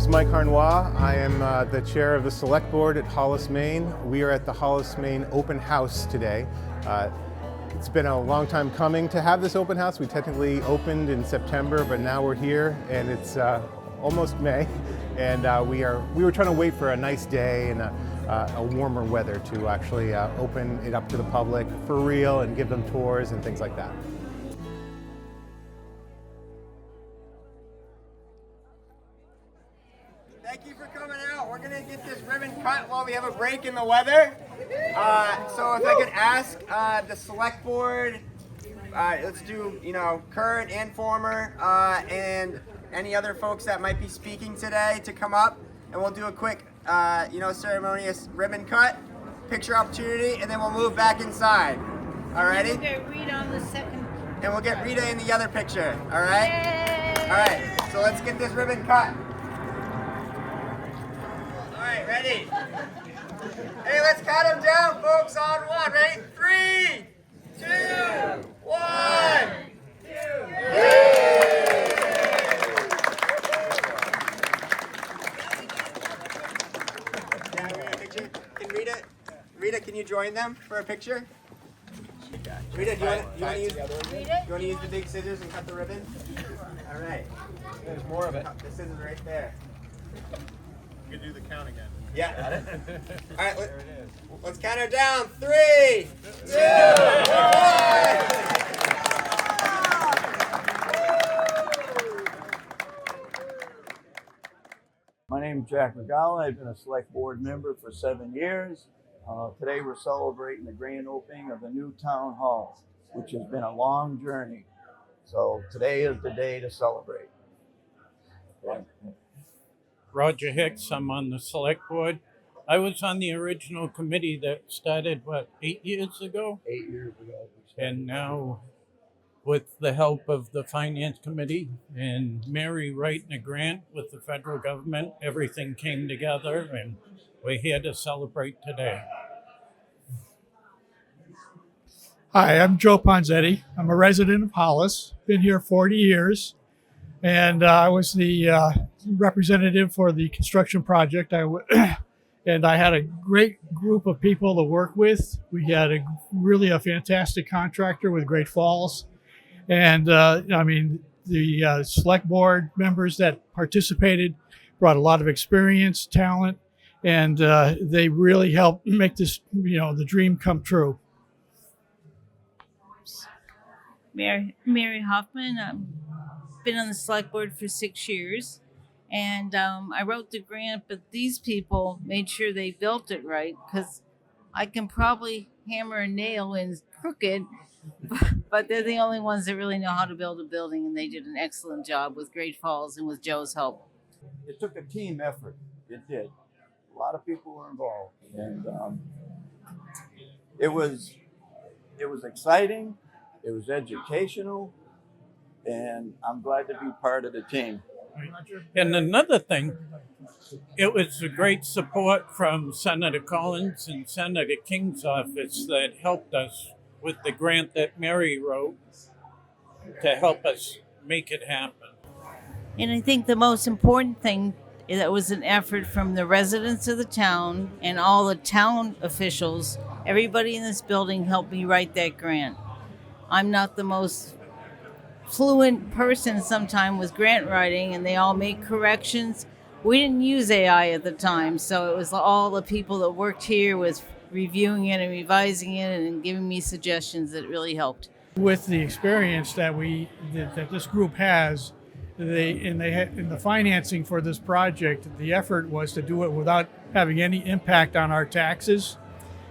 name's Mike Harnois. I am the chair of the Select Board at Hollis, Maine. We are at the Hollis, Maine open house today. It's been a long time coming to have this open house. We technically opened in September, but now we're here and it's almost May. And we were trying to wait for a nice day and a warmer weather to actually open it up to the public for real and give them tours and things like that. Thank you for coming out. We're gonna get this ribbon cut while we have a break in the weather. So if I could ask the select board, let's do, current and former, and any other folks that might be speaking today to come up, and we'll do a quick, ceremonious ribbon cut, picture opportunity, and then we'll move back inside. Alrighty? We'll get Rita on the second. And we'll get Rita in the other picture. All right? Yay! All right. So let's get this ribbon cut. All right, ready? Hey, let's count them down, folks, on one. Ready? 3, 2, 1. Yeah, we got a picture. Can Rita, can you join them for a picture? Rita, do you want to use the big scissors and cut the ribbon? All right. There's more of it. The scissors right there. You can do the count again. Yeah. Got it? All right, let's count her down. 3, 2, 1. My name is Jack McGowan. I've been a select board member for 7 years. Today we're celebrating the grand opening of the new Town Hall, which has been a long journey. So today is the day to celebrate. Roger Hicks, I'm on the select board. I was on the original committee that started, 8 years ago? 8 years ago. And now, with the help of the finance committee and Mary writing a grant with the federal government, everything came together and we're here to celebrate today. Hi, I'm Joe Ponzetti. I'm a resident of Hollis. Been here 40 years, and I was the representative for the construction project. And I had a great group of people to work with. We had really a fantastic contractor with Great Falls, and the select board members that participated brought a lot of experience, talent, and they really helped make this, the dream come true. Mary Hoffman. I've been on the select board for 6 years, and I wrote the grant, but these people made sure they built it right, because I can probably hammer a nail in crooked, but they're the only ones that really know how to build a building, and they did an excellent job with Great Falls and with Joe's help. It took a team effort. It did. A lot of people were involved, and it was exciting. It was educational, and I'm glad to be part of the team. And another thing, it was a great support from Senator Collins and Senator King's office that helped us with the grant that Mary wrote to help us make it happen. And I think the most important thing, that was an effort from the residents of the town and all the town officials. Everybody in this building helped me write that grant. I'm not the most fluent person sometimes with grant writing, and they all make corrections. We didn't use AI at the time, so it was all the people that worked here with reviewing it and revising it and giving me suggestions that really helped. With the experience that this group has, in the financing for this project, the effort was to do it without having any impact on our taxes,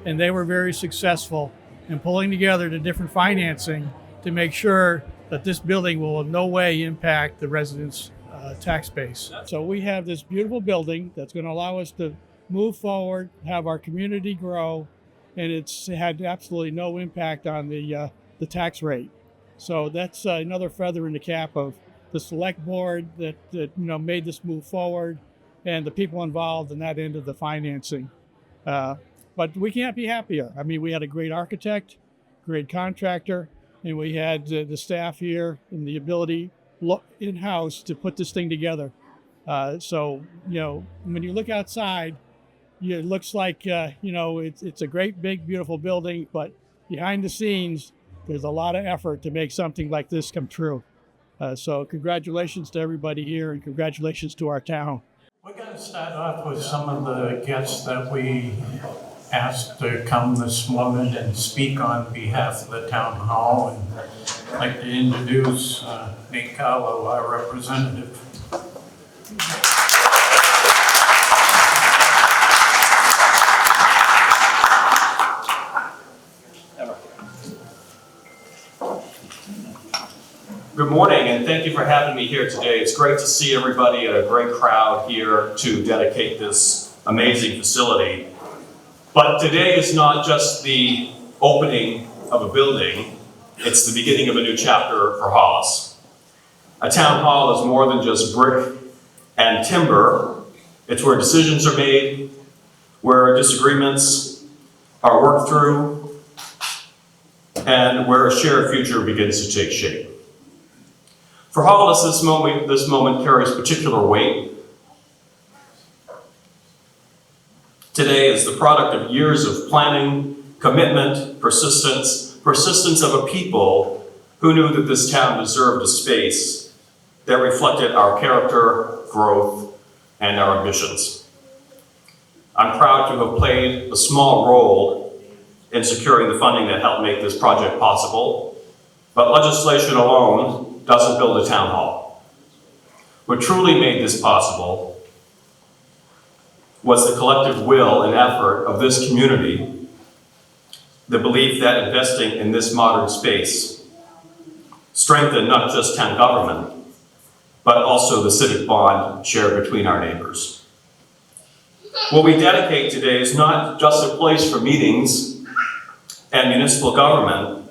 and they were very successful in pulling together the different financing to make sure that this building will in no way impact the residents' tax base. So we have this beautiful building that's going to allow us to move forward, have our community grow, and it's had absolutely no impact on the tax rate. So that's another feather in the cap of the select board that made this move forward, and the people involved in that end of the financing. But we can't be happier. I mean, we had a great architect, great contractor, and we had the staff here and the ability in-house to put this thing together. So, when you look outside, it looks like, it's a great, big, beautiful building, but behind the scenes, there's a lot of effort to make something like this come true. So congratulations to everybody here, and congratulations to our town. We're going to start off with some of the guests that we asked to come this morning and speak on behalf of the town hall. And I'd like to introduce Nate Carlo, our representative. Good morning, and thank you for having me here today. It's great to see everybody, a great crowd here to dedicate this amazing facility. But today is not just the opening of a building, it's the beginning of a new chapter for Hollis. A town hall is more than just brick and timber. It's where decisions are made, where disagreements are worked through, and where a shared future begins to take shape. For Hollis, this moment carries particular weight. Today is the product of years of planning, commitment, persistence of a people who knew that this town deserved a space that reflected our character, growth, and our ambitions. I'm proud to have played a small role in securing the funding that helped make this project possible, but legislation alone doesn't build a town hall. What truly made this possible was the collective will and effort of this community, the belief that investing in this modern space strengthened not just town government, but also the civic bond shared between our neighbors. What we dedicate today is not just a place for meetings and municipal government.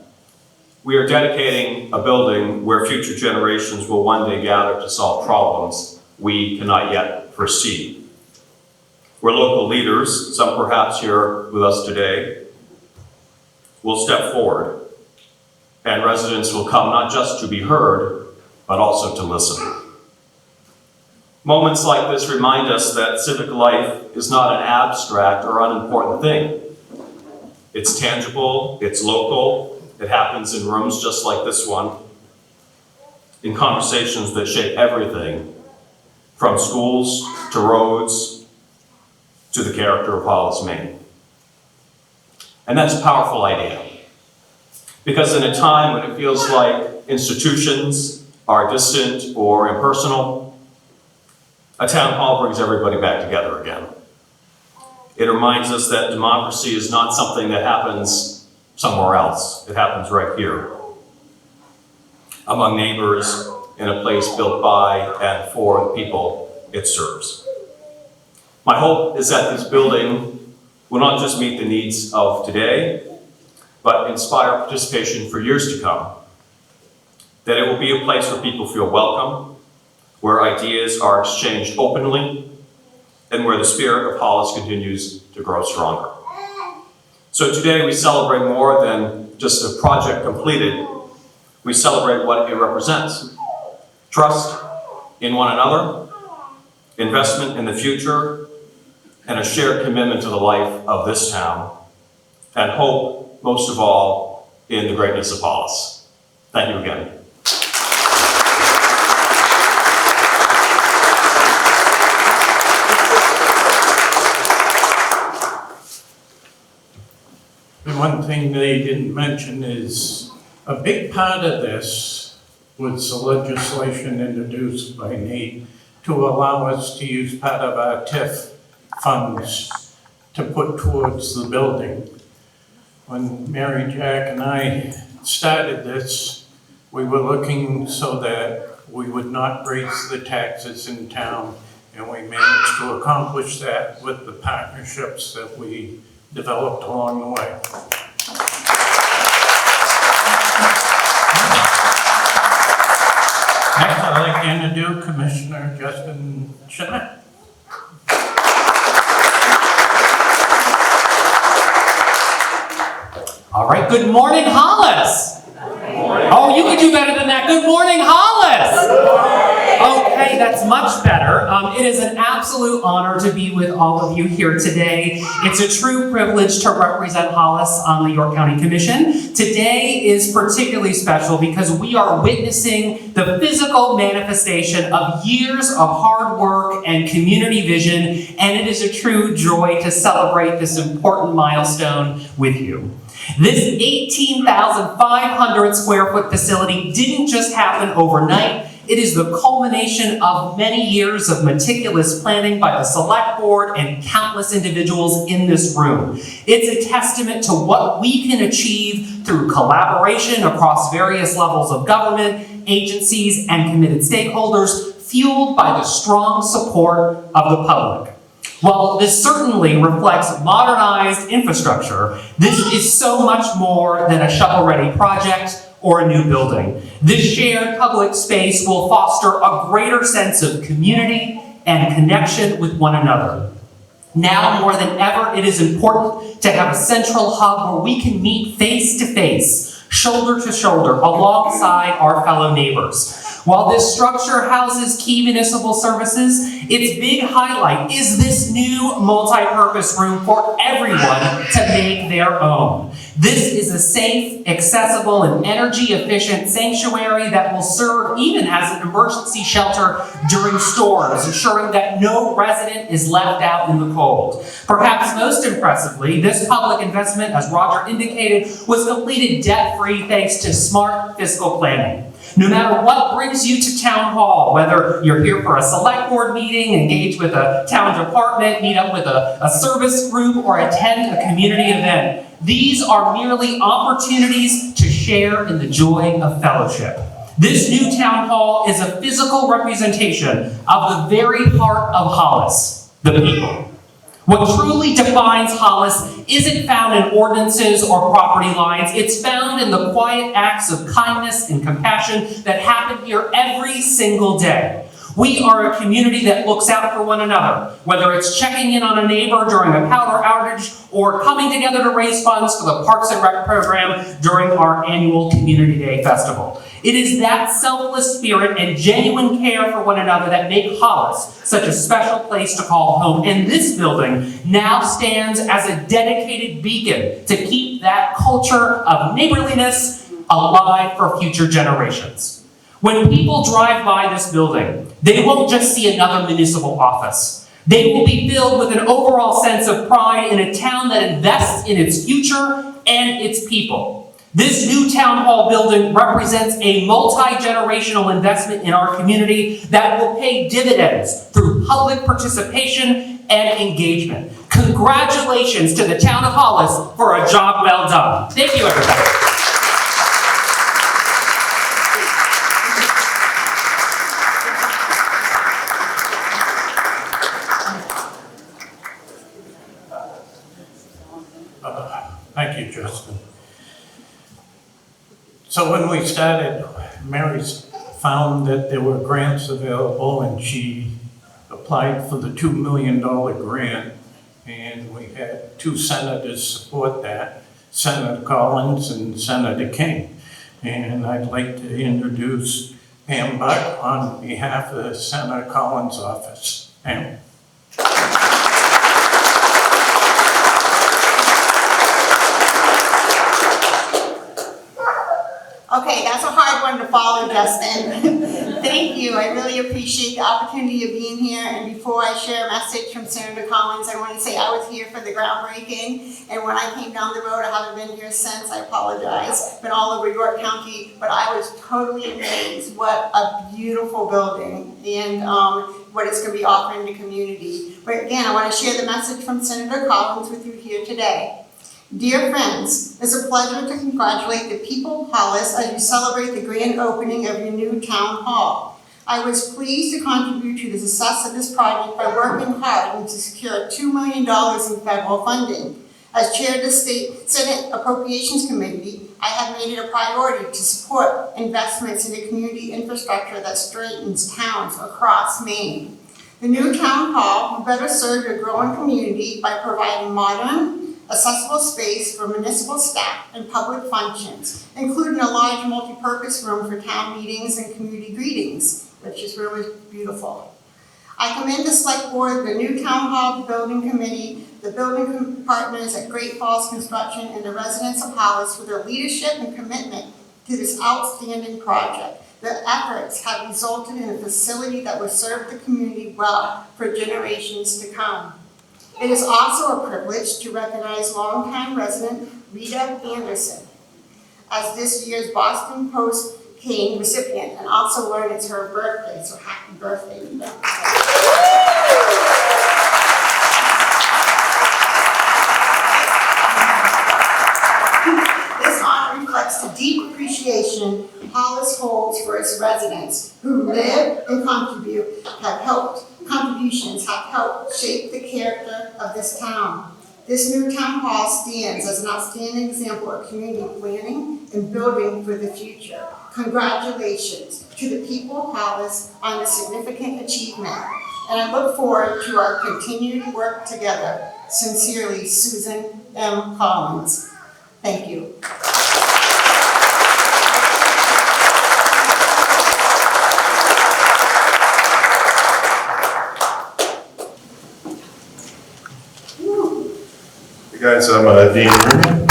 We are dedicating a building where future generations will one day gather to solve problems we cannot yet foresee. Where local leaders, some perhaps here with us today, will step forward, and residents will come not just to be heard, but also to listen. Moments like this remind us that civic life is not an abstract or unimportant thing. It's tangible, it's local, it happens in rooms just like this one, in conversations that shape everything, from schools to roads to the character of Hollis, Maine. And that's a powerful idea, because in a time when it feels like institutions are distant or impersonal, a town hall brings everybody back together again. It reminds us that democracy is not something that happens somewhere else. It happens right here, among neighbors, in a place built by and for the people it serves. My hope is that this building will not just meet the needs of today, but inspire participation for years to come. That it will be a place where people feel welcome, where ideas are exchanged openly, and where the spirit of Hollis continues to grow stronger. So today we celebrate more than just a project completed. We celebrate what it represents. Trust in one another, investment in the future, and a shared commitment to the life of this town, and hope, most of all, in the greatness of Hollis. Thank you again. The one thing they didn't mention is a big part of this was the legislation introduced by Nate to allow us to use part of our TIF funds to put towards the building. When Mary Jack and I started this, we were looking so that we would not raise the taxes in town, and we managed to accomplish that with the partnerships that we developed along the way. Next, I'd like to introduce Commissioner Justin Chenette. All right, good morning, Hollis. Good morning. Oh, you can do better than that. Good morning, Hollis. Good morning. Okay, that's much better. It is an absolute honor to be with all of you here today. It's a true privilege to represent Hollis on the York County Commission. Today is particularly special because we are witnessing the physical manifestation of years of hard work and community vision, and it is a true joy to celebrate this important milestone with you. This 18,500 square foot facility didn't just happen overnight. It is the culmination of many years of meticulous planning by the Select Board and countless individuals in this room. It's a testament to what we can achieve through collaboration across various levels of government, agencies, and committed stakeholders, fueled by the strong support of the public. While this certainly reflects modernized infrastructure, this is so much more than a shovel-ready project or a new building. This shared public space will foster a greater sense of community and connection with one another. Now more than ever, it is important to have a central hub where we can meet face to face, shoulder to shoulder, alongside our fellow neighbors. While this structure houses key municipal services, its big highlight is this new multi-purpose room for everyone to make their own. This is a safe, accessible, and energy-efficient sanctuary that will serve even as an emergency shelter during storms, ensuring that no resident is left out in the cold. Perhaps most impressively, this public investment, as Roger indicated, was completed debt-free thanks to smart fiscal planning. No matter what brings you to Town Hall, whether you're here for a select board meeting, engage with a town department, meet up with a service group, or attend a community event, these are merely opportunities to share in the joy of fellowship. This new Town Hall is a physical representation of the very heart of Hollis, the people. What truly defines Hollis isn't found in ordinances or property lines. It's found in the quiet acts of kindness and compassion that happen here every single day. We are a community that looks out for one another, whether it's checking in on a neighbor during a power outage or coming together to raise funds for the Parks and Rec program during our annual Community Day Festival. It is that selfless spirit and genuine care for one another that make Hollis such a special place to call home. And this building now stands as a dedicated beacon to keep that culture of neighborliness alive for future generations. When people drive by this building, they won't just see another municipal office. They will be filled with an overall sense of pride in a town that invests in its future and its people. This new town hall building represents a multi-generational investment in our community that will pay dividends through public participation and engagement. Congratulations to the Town of Hollis for a job well done. Thank you, everybody. Thank you, Justin. So when we started, Mary found that there were grants available and she applied for the $2 million grant, and we had two senators support that, Senator Collins and Senator King. And I'd like to introduce Pam Buck on behalf of Senator Collins' office. Pam. Okay, that's a hard one to follow, Justin. Thank you. I really appreciate the opportunity of being here. And before I share a message from Senator Collins, I want to say I was here for the groundbreaking. And when I came down the road, I haven't been here since. I apologize. Been all over York County, but I was totally amazed. What a beautiful building, and what it's going to be offering the community. But again, I want to share the message from Senator Collins with you here today. Dear friends, it's a pleasure to congratulate the people of Hollis as you celebrate the grand opening of your new town hall. I was pleased to contribute to the success of this project by working hard and to secure $2 million in federal funding. As chair of the Senate Appropriations Committee, I have made it a priority to support investments in the community infrastructure that strengthens towns across Maine. The new town hall will better serve your growing community by providing modern, accessible space for municipal staff and public functions, including a large multi-purpose room for town meetings and community greetings, which this room is beautiful. I commend the Select Board, the new Town Hall Building Committee, the building partners at Great Falls Construction, and the residents of Hollis for their leadership and commitment to this outstanding project. Their efforts have resulted in a facility that will serve the community well for generations to come. It is also a privilege to recognize longtime resident Rita Anderson as this year's Boston Post King recipient, and also learn it's her birthday, so happy birthday, Rita. This honor reflects the deep appreciation Hollis holds for its residents who live and contributions have helped shape the character of this town. This new town hall stands as an outstanding example of community planning and building for the future. Congratulations to the people of Hollis on this significant achievement, and I look forward to our continued work together. Sincerely, Susan M. Collins. Thank you. Hey guys, I'm Dean Rooney.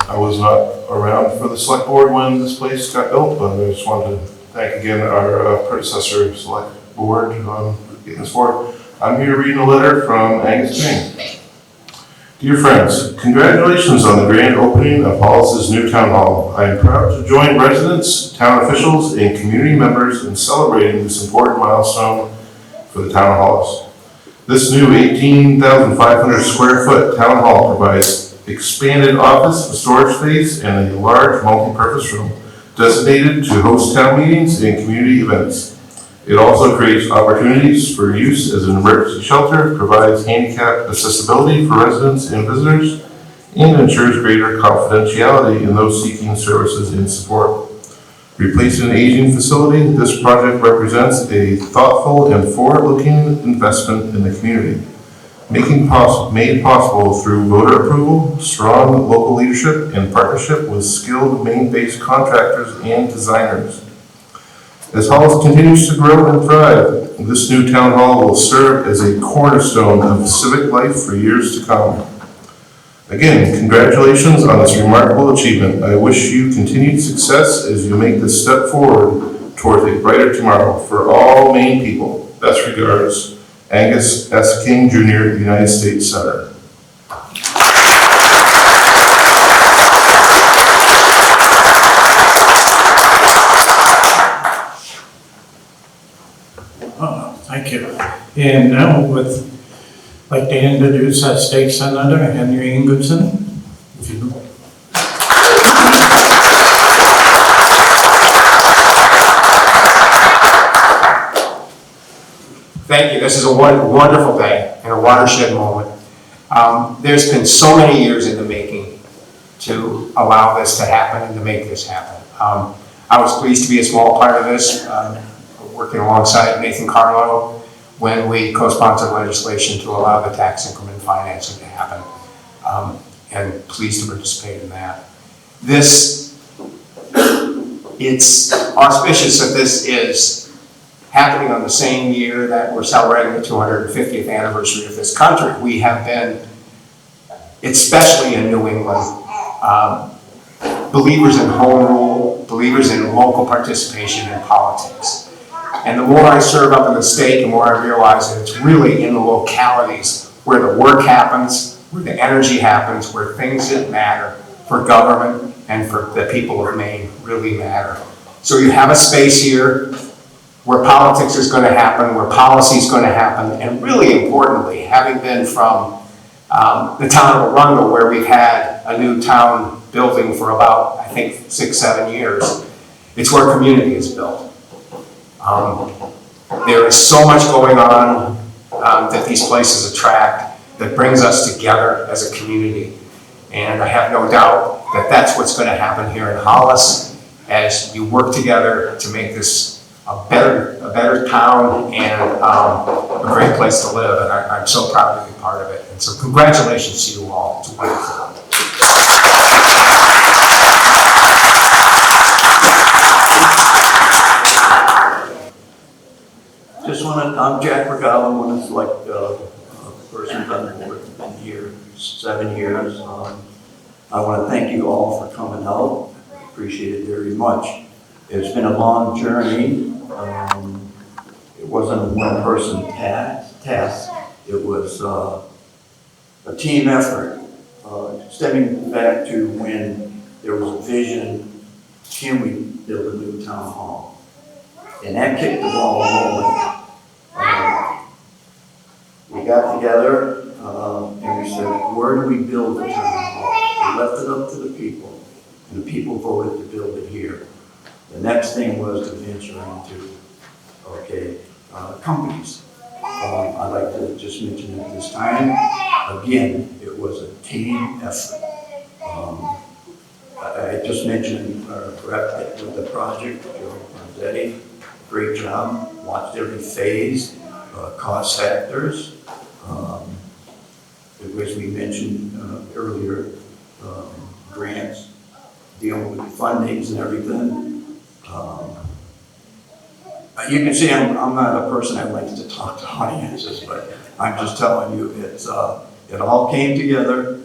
I was not around for the select board when this place got built, but I just wanted to thank again our predecessor select board for getting this forward. I'm here reading a letter from Angus King. Dear friends, congratulations on the grand opening of Hollis' new town hall. I am proud to join residents, town officials, and community members in celebrating this important milestone for the town of Hollis. This new 18,500 square foot town hall provides expanded office and storage space and a large multi-purpose room designated to host town meetings and community events. It also creates opportunities for use as an emergency shelter, provides handicap accessibility for residents and visitors, and ensures greater confidentiality in those seeking services and support. Replacing an aging facility, this project represents a thoughtful and forward-looking investment in the community, made possible through voter approval, strong local leadership, and partnership with skilled Maine-based contractors and designers. As Hollis continues to grow and thrive, this new town hall will serve as a cornerstone of civic life for years to come. Again, congratulations on this remarkable achievement. I wish you continued success as you make this step forward towards a brighter tomorrow for all Maine people. Best regards, Angus S. King, Jr., United States Senator. Thank you. And now I'd like to introduce our State Senator, Henry Ingudson. If you know. Thank you. This is a wonderful day and a watershed moment. There's been so many years in the making to allow this to happen and to make this happen. I was pleased to be a small part of this, working alongside Nathan Carlo when we co-sponsored legislation to allow the tax increment financing to happen, and pleased to participate in that. It's auspicious that this is happening on the same year that we're celebrating the 250th anniversary of this country. We have been, especially in New England, believers in home rule, believers in local participation in politics. And the more I serve up in the state, the more I realize that it's really in the localities where the work happens, where the energy happens, where things that matter for government and for the people of Maine really matter. So you have a space here where politics is going to happen, where policy is going to happen, and really importantly, having been from the town of Arundel, where we've had a new town building for about, I think, 6-7 years, it's where community is built. There is so much going on that these places attract that brings us together as a community. And I have no doubt that that's what's going to happen here in Hollis as you work together to make this a better town and a great place to live. And I'm so proud to be part of it. And so congratulations to you all. It's wonderful. I'm Jack Regala, one of the select persons on the board, been here 7 years. I want to thank you all for coming out. I appreciate it very much. It's been a long journey. It wasn't a one-person task. It was a team effort, stemming back to when there was a vision, can we build a new town hall? And that kicked the ball rolling. We got together and we said, where do we build the town hall? We left it up to the people, and the people voted to build it here. The next thing was to venture into, companies. I'd like to just mention at this time, again, it was a team effort. I just mentioned rep with the project, Joe Bonzetti, great job, watched every phase, cost factors. As we mentioned earlier, grants, dealing with fundings and everything. You can see I'm not a person that likes to talk to audiences, but I'm just telling you, it all came together.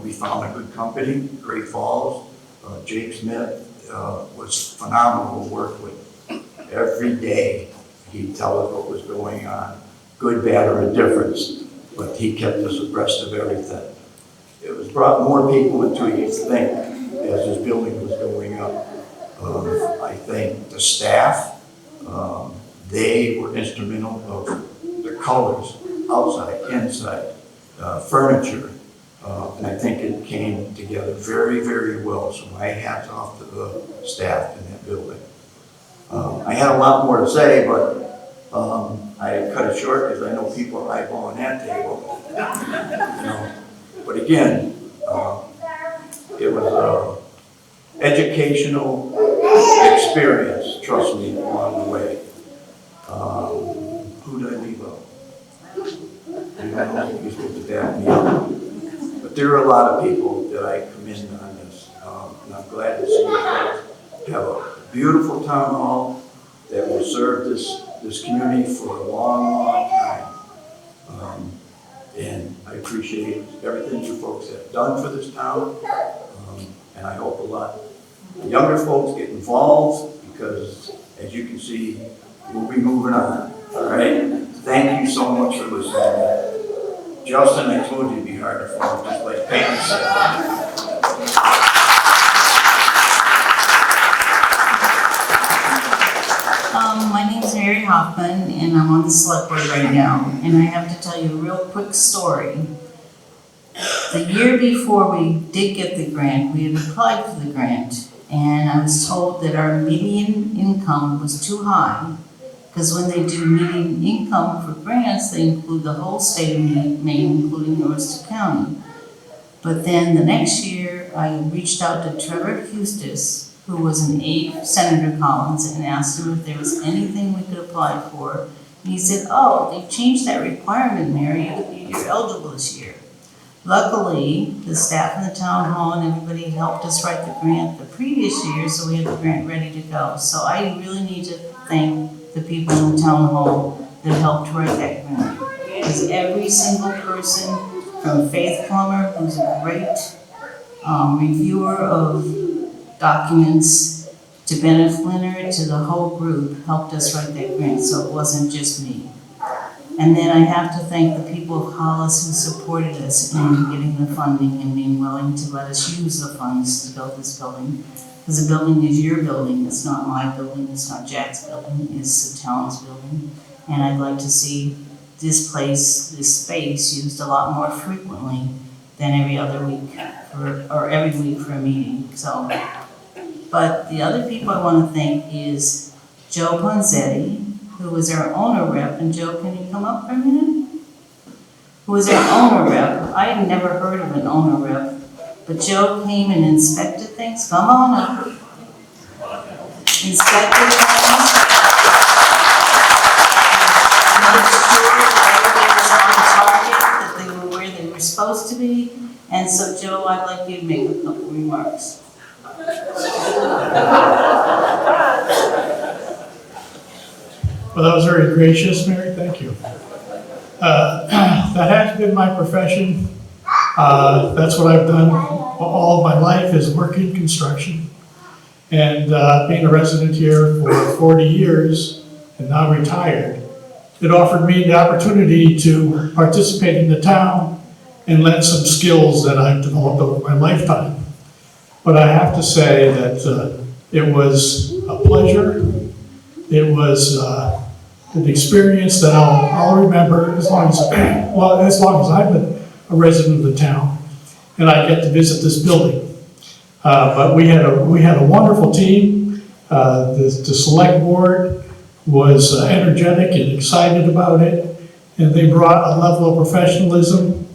We found a good company, Great Falls. Jake Smith was phenomenal to work with. Every day he'd tell us what was going on, good, bad, or indifference, but he kept us abreast of everything. It was brought more people into it, think, as this building was going up. I think the staff, they were instrumental of the colors, outside, inside, furniture, and I think it came together very, very well. So my hat's off to the staff in that building. I had a lot more to say, but I cut it short because I know people are eyeballing that table. But again, it was an educational experience, trust me, along the way. Who did I leave out? I don't know, you're supposed to back me up. But there are a lot of people that I commend on this, and I'm glad to see you guys have a beautiful town hall that will serve this community for a long, long time. And I appreciate everything you folks have done for this town. And I hope a lot of younger folks get involved because, as you can see, we'll be moving on. All right? Thank you so much for listening. Justin, I told you it'd be harder for him, just like Peyton said. My name's Mary Hoffman, and I'm on the select board right now. And I have to tell you a real quick story. The year before we did get the grant, we had applied for the grant, and I was told that our median income was too high, because when they do median income for grants, they include the whole state of Maine, including North County. But then the next year, I reached out to Trevor Custis, who was an aide of Senator Collins, and asked him if there was anything we could apply for. And he said, oh, they've changed that requirement, Mary, you're eligible this year. Luckily, the staff in the town hall and everybody helped us write the grant the previous year, so we had the grant ready to go. So I really need to thank the people in the town hall that helped write that grant. Because every single person, from Faith Plummer, who's a great reviewer of documents, to Bennett Flinner, to the whole group, helped us write that grant, so it wasn't just me. And then I have to thank the people of Hollis who supported us in getting the funding and being willing to let us use the funds to build this building. Because the building is your building, it's not my building, it's not Jack's building, it's the town's building. And I'd like to see this place, this space, used a lot more frequently than every other week, or every week for a meeting, so. But the other people I want to thank is Joe Bonzetti, who was our owner rep, and Joe, can you come up for a minute? Who was our owner rep. I had never heard of an owner rep, but Joe came and inspected things. Come on up. Inspected things. Made sure that everything was on target, that they were where they were supposed to be. And so, Joe, I'd like you to make a couple remarks. Well, that was very gracious, Mary. Thank you. That has been my profession. That's what I've done all of my life, is work in construction. And being a resident here for 40 years and now retired, it offered me the opportunity to participate in the town and lend some skills that I've developed over my lifetime. But I have to say that it was a pleasure. It was an experience that I'll remember as long as I've been a resident of the town and I get to visit this building. But we had a wonderful team. The select board was energetic and excited about it, and they brought a level of professionalism.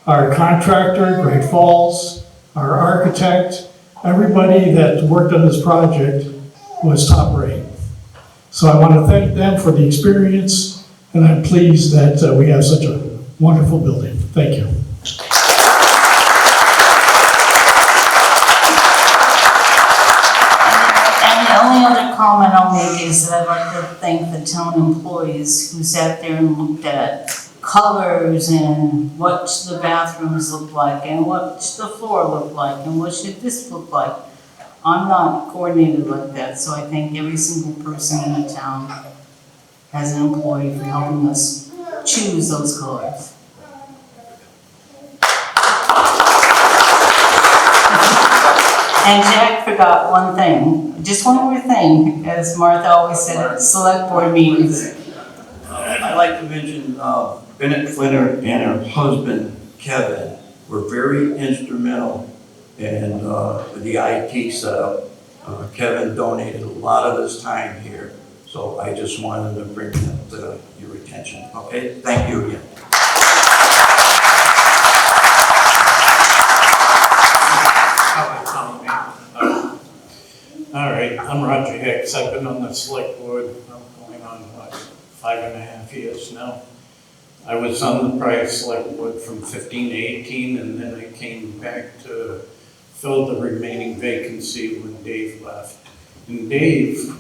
Our contractor, Great Falls, our architect, everybody that worked on this project was top rate. So I want to thank them for the experience, and I'm pleased that we have such a wonderful building. Thank you. And the only other comment I'll make is that I'd like to thank the town employees who sat there and looked at colors and what the bathrooms look like and what the floor looked like and what should this look like. I'm not coordinated like that, so I thank every single person in the town as an employee for helping us choose those colors. And Jack forgot one thing, just one more thing, as Martha always said at select board meetings. I'd like to mention Bennett Flinner and her husband, Kevin, were very instrumental in the IT setup. Kevin donated a lot of his time here, so I just wanted to bring that to your attention. Okay, thank you again. All right, I'm Roger Hicks. I've been on the select board going on, 5.5 years now. I was on the prior select board from 15 to 18, and then I came back to fill the remaining vacancy when Dave left. And Dave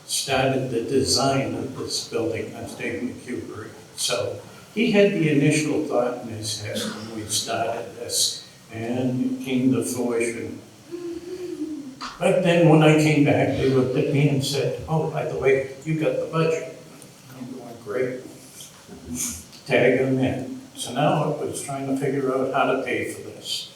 started the design of this building. That's Dave McHugh. So he had the initial thought in his head when we started this, and it came to fruition. But then when I came back, they looked at me and said, oh, by the way, you got the budget. I'm going, great. Tag them in. So now it was trying to figure out how to pay for this.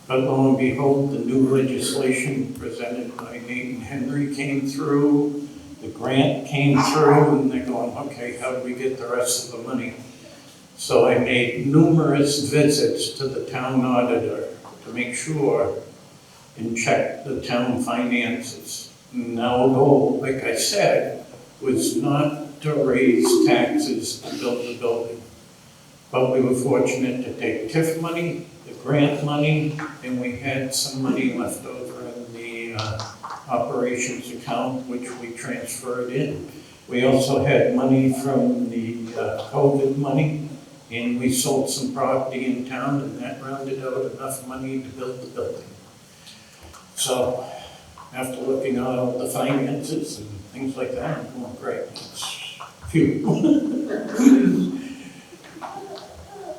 But lo and behold, the new legislation presented by Nathan Henry came through, the grant came through, and they're going, okay, how do we get the rest of the money? So I made numerous visits to the town auditor to make sure and check the town finances. Now the goal, like I said, was not to raise taxes to build the building. But we were fortunate to take TIF money, the grant money, and we had some money left over in the operations account, which we transferred in. We also had money from the COVID money, and we sold some property in town, and that rounded out enough money to build the building. So, after looking at all the finances and things like that, I'm going, great, phew.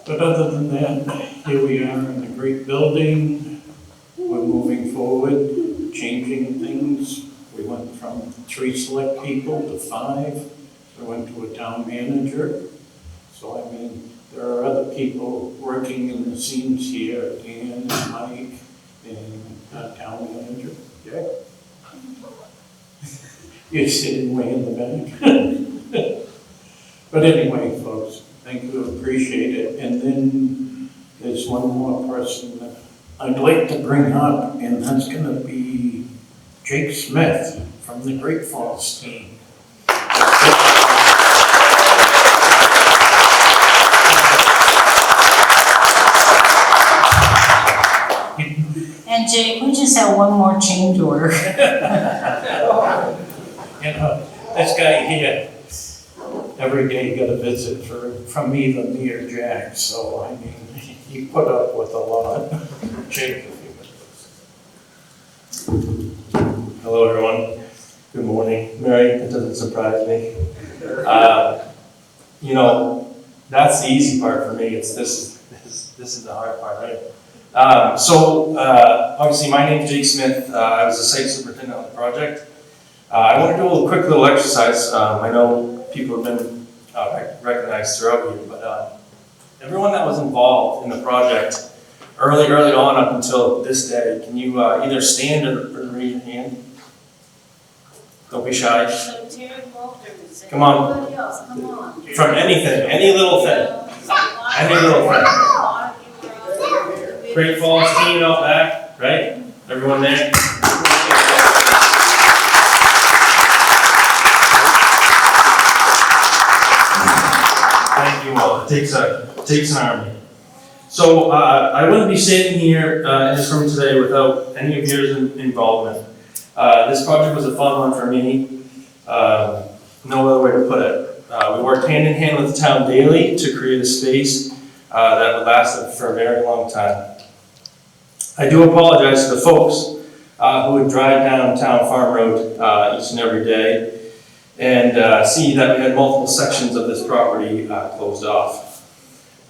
But other than that, here we are in a great building. We're moving forward, changing things. We went from 3 select people to 5. We went to a town manager. So, I mean, there are other people working in the scenes here, Dan and Mike, and town manager. Yeah. You're sitting way in the back. But anyway, folks, thank you, appreciate it. And then there's one more person that I'd like to bring up, and that's going to be Jake Smith from the Great Falls team. And Jake, we just have one more change order. You know, this guy here, every day got a visit from either me or Jack, so I mean, he put up with a lot. Jake, if you would. Hello everyone, good morning. Mary, it doesn't surprise me. You know, that's the easy part for me. It's this is the hard part, right? Obviously, my name's Jake Smith. I was the site superintendent on the project. I want to do a quick little exercise. I know people have been recognized throughout here, but everyone that was involved in the project early on up until this day, can you either stand or raise your hand? Don't be shy. Come on. From anything, any little thing. Any little thing. Great Falls team out back, right? Everyone there? Thank you all. It takes an army. So I wouldn't be sitting here in this room today without any of your involvement. This project was a fun one for me. No other way to put it. We worked hand in hand with the town daily to create a space that would last for a very long time. I do apologize to the folks who would drive down Town Farm Road each and every day and see that we had multiple sections of this property closed off.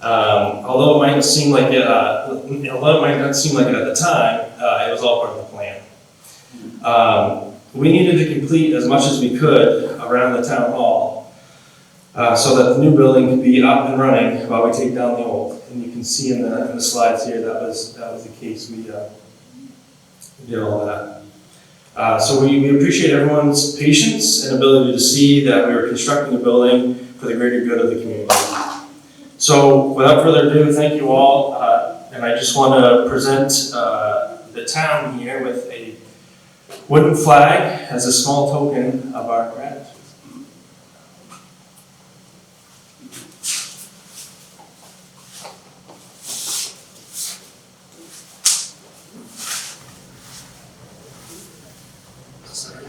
Although it might not seem like it, at the time, it was all part of the plan. We needed to complete as much as we could around the town hall so that the new building could be up and running while we take down the old. And you can see in the slides here that was the case. We did all that. So we appreciate everyone's patience and ability to see that we were constructing a building for the greater good of the community. So without further ado, thank you all. And I just want to present the town here with a wooden flag as a small token of our gratitude.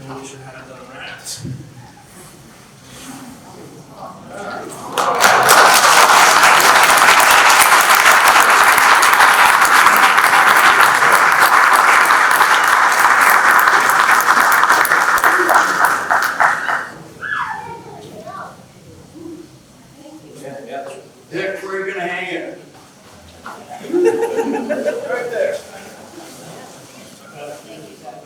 We should have done that. Dick, where are you gonna hang it? Right there.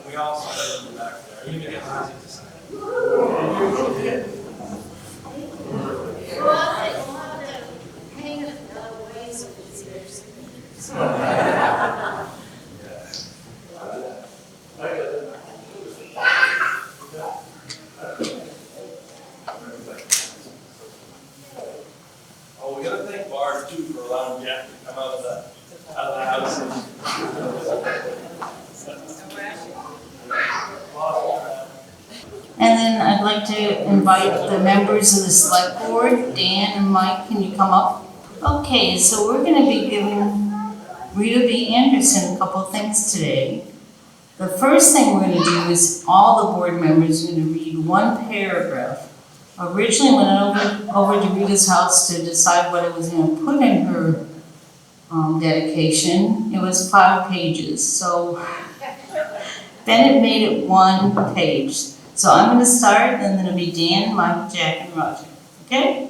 We all saw it in the back there. You can get Rosie to sign. Oh, we gotta thank Barb too for allowing Jack to come out of the house. And then I'd like to invite the members of the select board. Dan and Mike, can you come up? Okay, so we're going to be giving Rita B. Anderson a couple things today. The first thing we're going to do is all the board members are going to read one paragraph. Originally, when I went over to Rita's house to decide what I was going to put in her dedication, it was 5 pages. So then it made it 1 page. So I'm going to start, and then it'll be Dan, Mike, Jack, and Roger. Okay?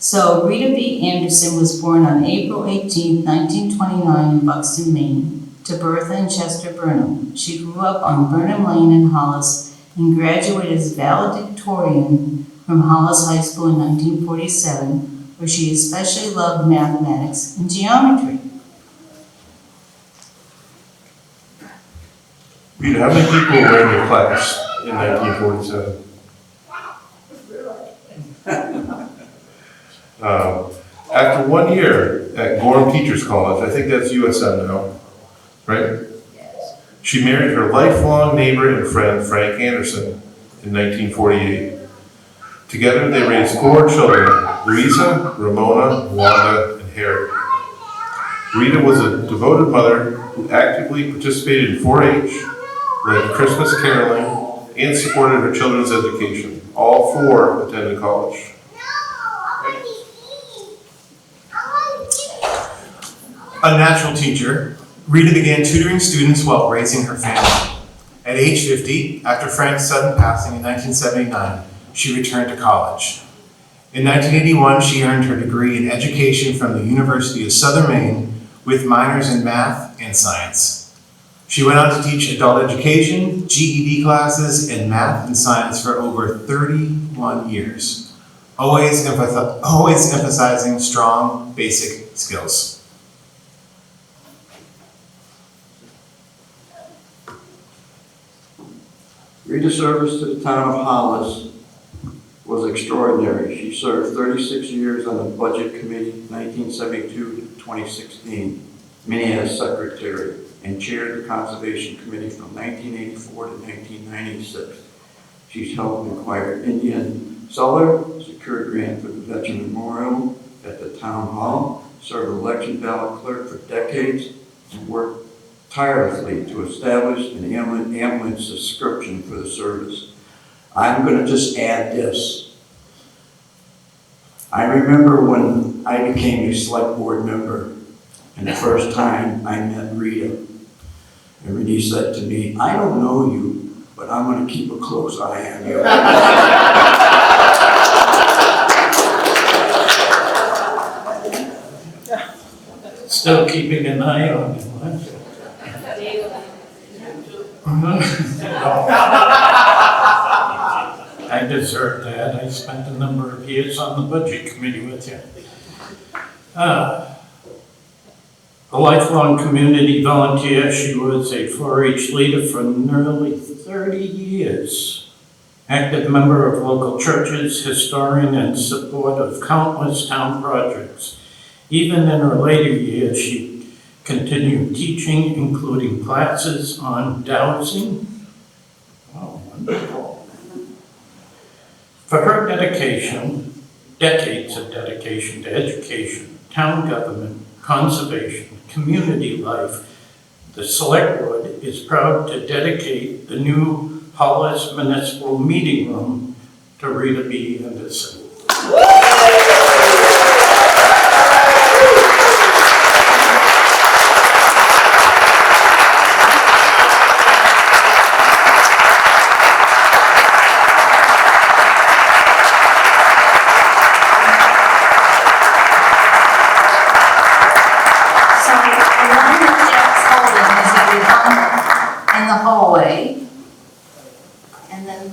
So Rita B. Anderson was born on April 18, 1929 in Buxton, Maine, to Bertha and Chester Burnham. She grew up on Burnham Lane in Hollis and graduated as valedictorian from Hollis High School in 1947, where she especially loved mathematics and geometry. Rita, how many people were in your class in 1947? After 1 year at Gorham Teachers College, I think that's USM now, right? Yes. She married her lifelong neighbor and friend, Frank Anderson, in 1948. Together they raised 4 children, Louisa, Ramona, Wanda, and Harry. Rita was a devoted mother who actively participated in 4-H, led Christmas caroling, and supported her children's education. All 4 attended college. A natural teacher, Rita began tutoring students while raising her family. At age 50, after Frank's sudden passing in 1979, she returned to college. In 1981, she earned her degree in education from the University of Southern Maine with minors in math and science. She went on to teach adult education, GED classes, and math and science for over 31 years, always emphasizing strong basic skills. Rita's service to the town of Hollis was extraordinary. She served 36 years on the Budget Committee, 1972 to 2016, many as secretary, and chaired the Conservation Committee from 1984 to 1996. She's helped acquire Indian Cellar, secured grant for the Veteran Memorial at the Town Hall, served election ballot clerk for decades, and worked tirelessly to establish an ambulance subscription for the service. I'm going to just add this. I remember when I became a select board member, and the first time I met Rita, and Rita said to me, "I don't know you, but I'm going to keep a close eye on you." Still keeping an eye on him, I deserve that. I spent a number of years on the budget committee with you. A lifelong community volunteer, she was a 4-H leader for nearly 30 years. Active member of local churches, historian, and support of countless town projects. Even in her later years, she continued teaching, including classes on dowsing. Oh, wonderful. For her dedication, decades of dedication to education, town government, conservation, community life, the Select Board is proud to dedicate the new Hollis Municipal Meeting Room to Rita B. Anderson. In the hallway, and then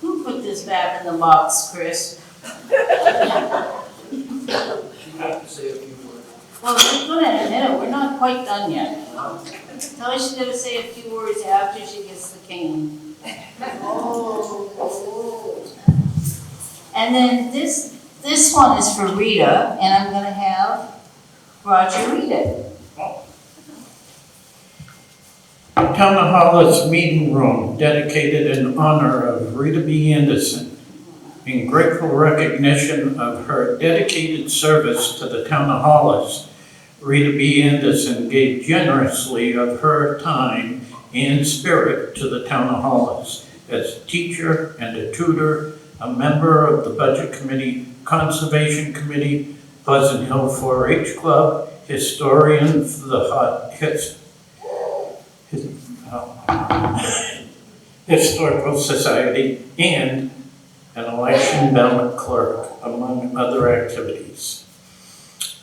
who put this back in the box, Chris? Well, she's gonna in a minute. We're not quite done yet. Tell her she's gonna say a few words after she gets the cane. And then this one is for Rita, and I'm gonna have Roger read it. Town of Hollis Meeting Room, dedicated in honor of Rita B. Anderson. In grateful recognition of her dedicated service to the town of Hollis, Rita B. Anderson gave generously of her time and spirit to the town of Hollis as a teacher and a tutor, a member of the Budget Committee, Conservation Committee, Pleasant Hill 4-H Club, historian for the Historical Society, and an election ballot clerk, among other activities.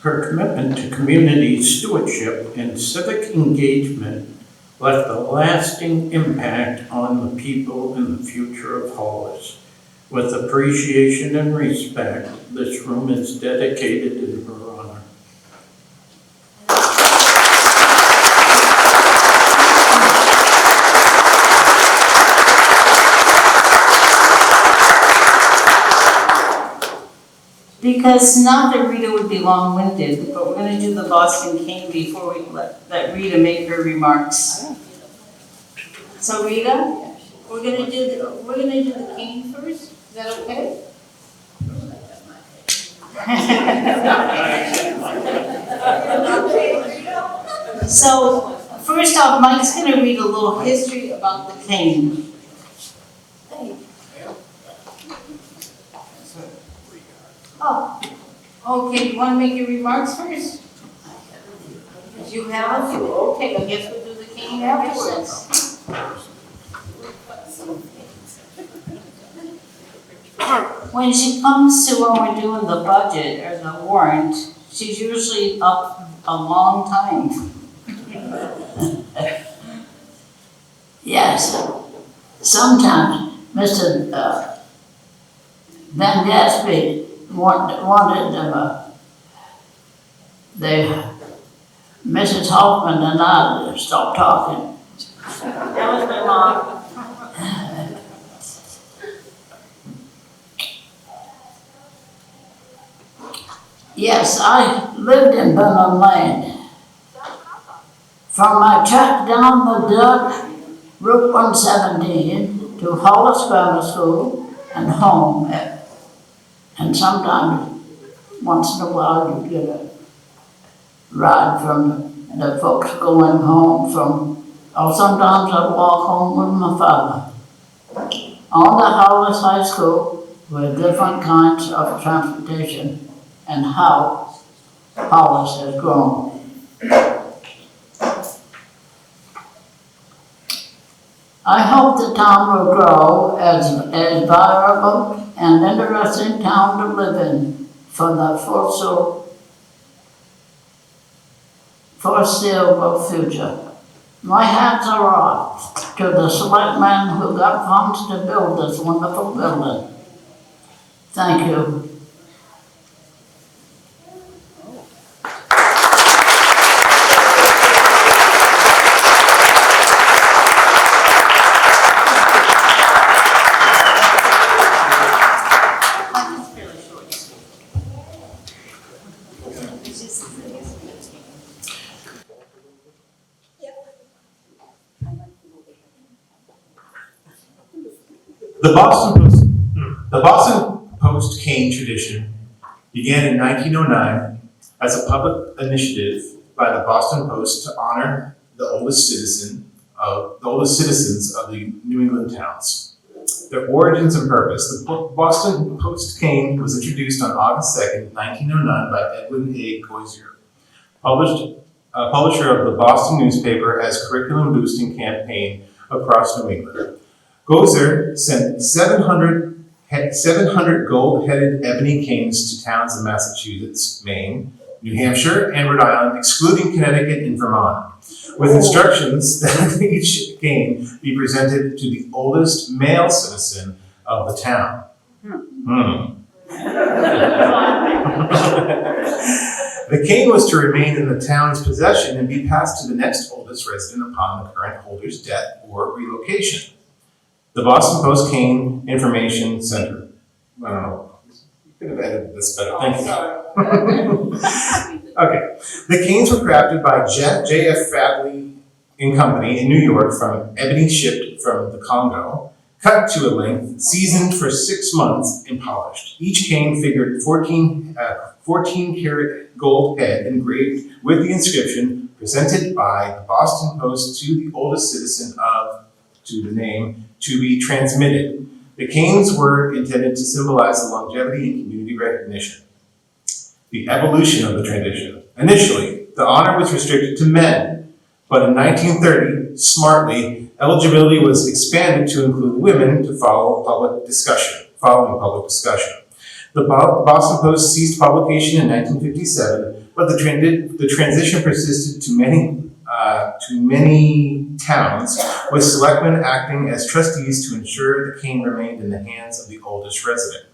Her commitment to community stewardship and civic engagement left a lasting impact on the people and the future of Hollis. With appreciation and respect, this room is dedicated in her honor. Because not that Rita would be long-winded, but we're going to do the Boston cane before we let Rita make her remarks. So Rita, we're going to do the cane first. Is that okay? So first off, Mike's going to read a little history about the cane. Oh, okay, you want to make your remarks first? You have a few, okay, I guess we'll do the cane. talking afterwards. When she comes to when we're doing the budget or the warrant, she's usually up a long time. Yes, sometimes Mr. Van Gaspé wanted Mrs. Hoffman and I to stop talking. That was my mom. Yes, I lived in Benham Lane. From my track down the dirt, Route 117 to Hollis Grammar School and home. And sometimes, once in a while, you get a ride from the folks going home from, or sometimes I walk home with my father. On the Hollis High School were different kinds of transportation and how Hollis has grown. I hope the town will grow as viable and interesting town to live in for the foreseeable future. My hats are off to the selectmen who got funds to build this wonderful building. Thank you. The Boston Post cane tradition began in 1909 as a public initiative by the Boston Post to honor the oldest citizens of the New England towns. Their origins and purpose. The Boston Post cane was introduced on August 2nd, 1909 by Edwin A. Goizier, publisher of the Boston newspaper as curriculum boosting campaign across New England. Goizier sent 700 gold-headed ebony canes to towns in Massachusetts, Maine, New Hampshire, and Rhode Island, excluding Connecticut and Vermont, with instructions that each cane be presented to the oldest male citizen of the town. The cane was to remain in the town's possession and be passed to the next oldest resident upon the current holder's death or relocation. The Boston Post Cane Information Center. I don't know. You could have edited this better. Thank you. Okay. The canes were crafted by J.F. Fadley and Company in New York from ebony shipped from the Congo, cut to a length, seasoned for 6 months, and polished. Each cane figured 14 karat gold head engraved with the inscription presented by the Boston Post to the oldest citizen of, to the name, to be transmitted. The canes were intended to symbolize the longevity and community recognition. The evolution of the tradition. Initially, the honor was restricted to men, but in 1930, smartly, eligibility was expanded to include women to following public discussion. The Boston Post ceased publication in 1957, but the transition persisted to many towns, with selectmen acting as trustees to ensure the cane remained in the hands of the oldest resident.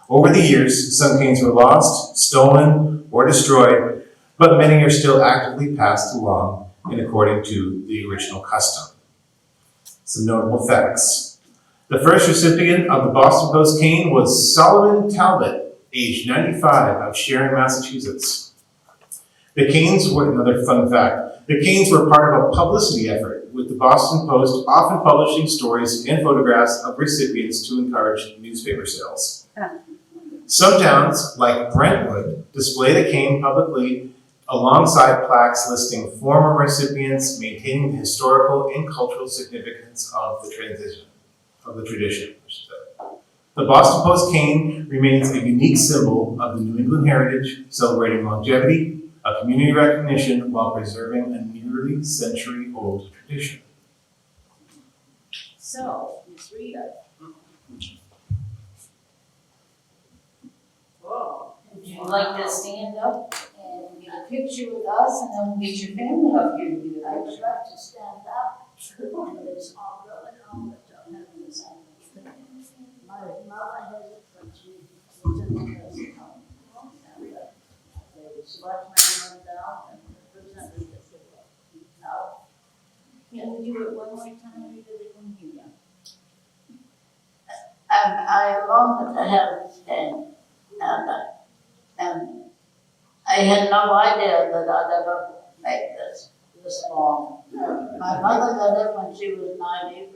Over the years, some canes were lost, stolen, or destroyed, but many are still actively passed along in according to the original custom. Some notable facts. The first recipient of the Boston Post cane was Solomon Talbot, aged 95, of Sharon, Massachusetts. The canes were, another fun fact, the canes were part of a publicity effort, with the Boston Post often publishing stories and photographs of recipients to encourage newspaper sales. Some towns, like Brentwood, display the cane publicly alongside plaques listing former recipients, maintaining the historical and cultural significance of the tradition. The Boston Post cane remains a unique symbol of the New England heritage, celebrating longevity, a community recognition, while preserving a nearly century-old tradition. tradition. So, Miss Rita. Would you like to stand up and get a picture with us, and then we'll get your family up here to get a picture? I would like to stand up, and there's all really home that don't have the same thing. My mother has it when she was in the nursing home. And the selectmen went down and presented it. Now, can we do it one more time, Rita? They can hear you. I longed to have this day, and I had no idea that I'd ever make this long. My mother got it when she was 90,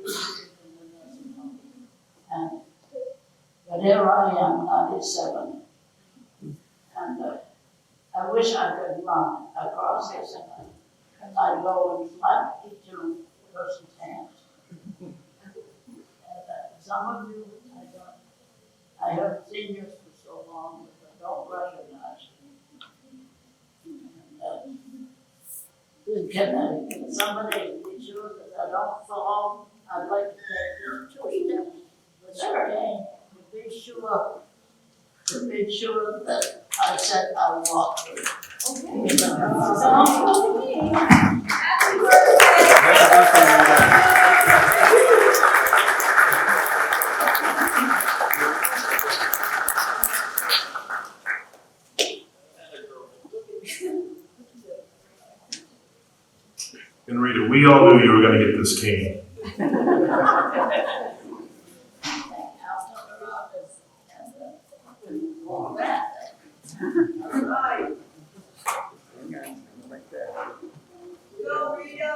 but here I am, 97, and I wish I could run across this, and I'd go and slap each person's hands. Some of you, I have seniors for so long that I don't recognize. Can somebody be sure that I don't fall? I'd like to take this 2 steps. Sure. To be sure that I said I will walk through. Okay. Happy birthday! And Rita, we all knew you were going to get this cane. Go, Rita.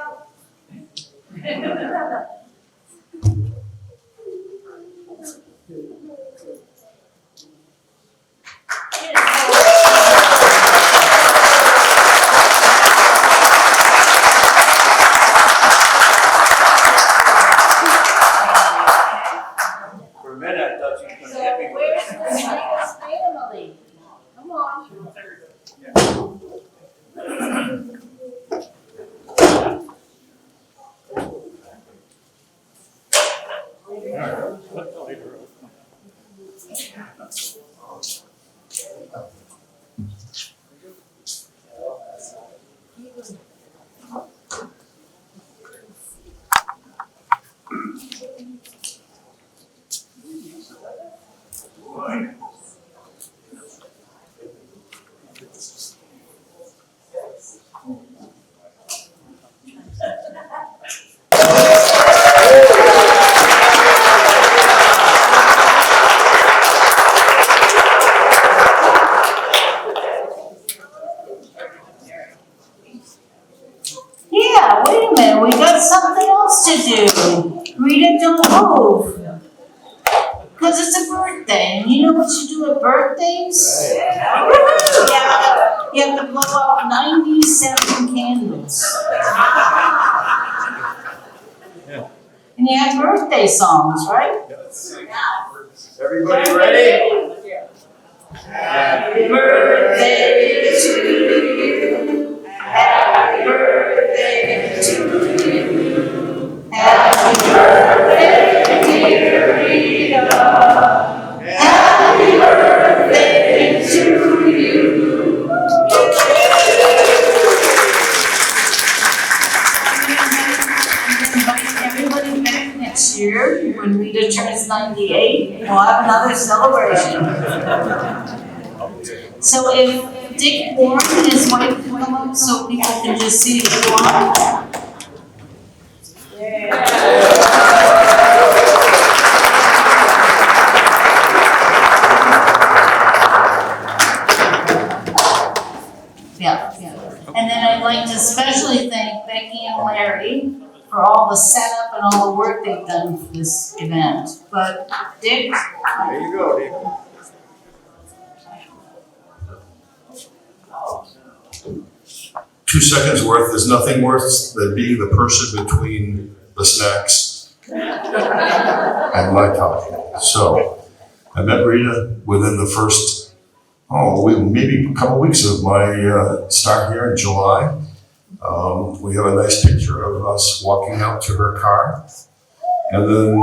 For a minute, I thought you were going to So hit me with where's it. the Snickers family? Come on. Yeah, wait a minute, we got something else to do. Rita, don't move. Because it's a birthday, and you know what you do at birthdays? You have to blow up 97 candles. And you have birthday songs, right? Everybody ready? Happy birthday to you. Happy birthday to you. Happy birthday, dear Rita. Happy birthday to you. I'm inviting everybody back next year when Rita turns 98. We'll have another celebration. So if Dick Warren and his wife can come up so people can just see who you are. Yeah. And then I'd like to especially thank Becky and Larry for all the setup and all the work they've done for this event. But Dick, There you go, Dick. 2 seconds worth is nothing worse than being the person between the snacks and my talking. So I met Rita within the first, maybe a couple weeks of my start here in July. We have a nice picture of us walking out to her car. And then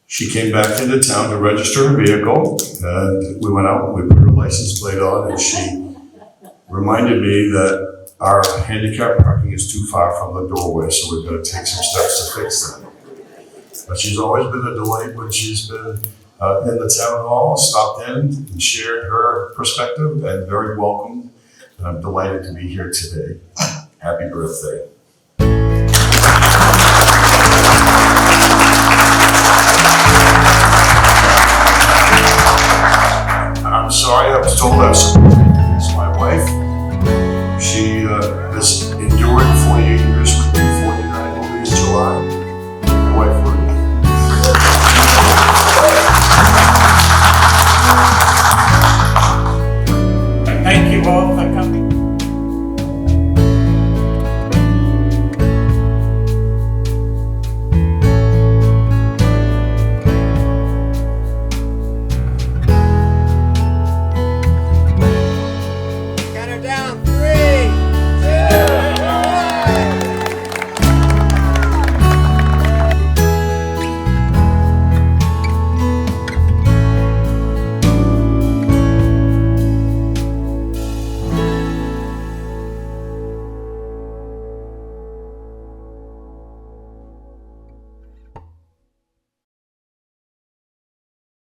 she came back into town to register her vehicle. And we went out and we put her license plate on, and she reminded me that our handicap parking is too far from the doorway, so we're going to take some steps to fix that. But she's always been a delight when she's been in the town hall, stopped in and shared her perspective, and very welcome. And I'm delighted to be here today. Happy birthday. I'm sorry, I was told I was